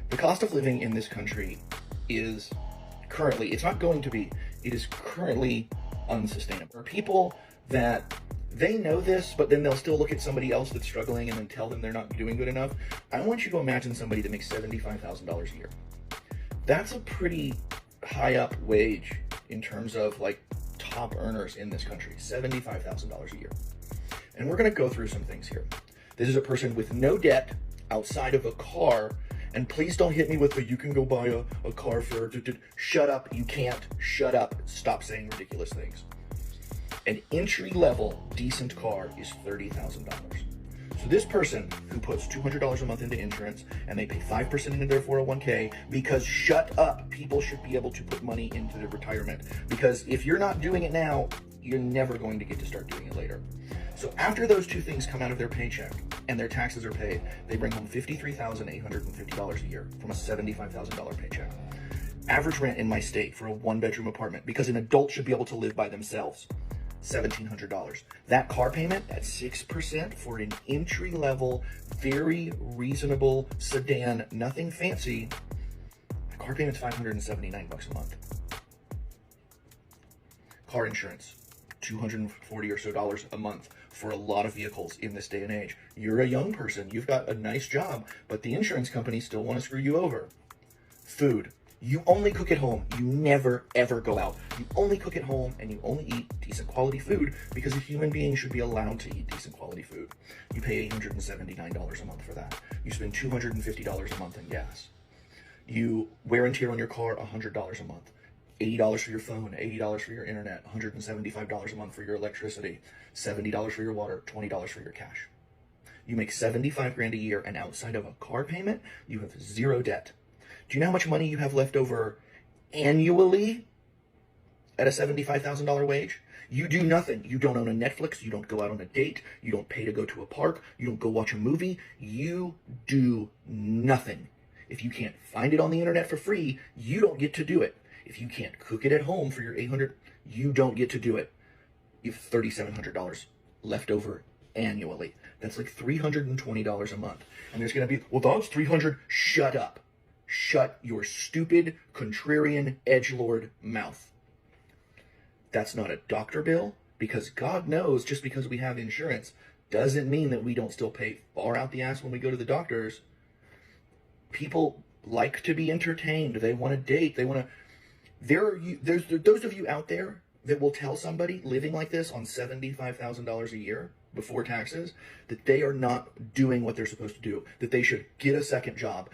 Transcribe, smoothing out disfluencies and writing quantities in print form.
The cost of living in this country is currently, it's not going to be, it is currently unsustainable. There are people that they know this, but then they'll still look at somebody else that's struggling and then tell them they're not doing good enough. I want you to imagine somebody that makes $75,000 a year. That's a pretty high up wage in terms of like top earners in this country, $75,000 a year. And we're gonna go through some things here. This is a person with no debt outside of a car. And please don't hit me with the, you can go buy a car for, shut up, you can't, shut up, stop saying ridiculous things. An entry-level decent car is $30,000. So this person who puts $200 a month into insurance and they pay 5% into their 401k, because shut up, people should be able to put money into their retirement. Because if you're not doing it now, you're never going to get to start doing it later. So after those two things come out of their paycheck and their taxes are paid, they bring home $53,850 a year from a $75,000 paycheck. Average rent in my state for a one-bedroom apartment, because an adult should be able to live by themselves, $1,700. That car payment at 6% for an entry-level, very reasonable sedan, nothing fancy, the car payment's $579 a month. Car insurance, $240 or so a month for a lot of vehicles in this day and age. You're a young person, you've got a nice job, but the insurance companies still want to screw you over. Food. You only cook at home. You never, ever go out. You only cook at home and you only eat decent quality food, because a human being should be allowed to eat decent quality food. You pay $879 a month for that. You spend $250 a month in gas. You wear and tear on your car, $100 a month. $80 for your phone, $80 for your internet, $175 a month for your electricity, $70 for your water, $20 for your cash. You make 75 grand a year, and outside of a car payment, you have zero debt. Do you know how much money you have left over annually at a $75,000 wage? You do nothing. You don't own a Netflix. You don't go out on a date. You don't pay to go to a park. You don't go watch a movie. You do nothing. If you can't find it on the internet for free, you don't get to do it. If you can't cook it at home for your $800, you don't get to do it. You have $3,700 left over annually. That's like $320 a month. And there's going to be, well, that's $300. Shut up. Shut your stupid, contrarian, edgelord mouth. That's not a doctor bill, because God knows, just because we have insurance doesn't mean that we don't still pay far out the ass when we go to the doctors. People like to be entertained. They want to date. They want to... There's those of you out there that will tell somebody living like this on $75,000 a year before taxes that they are not doing what they're supposed to do, that they should get a second job,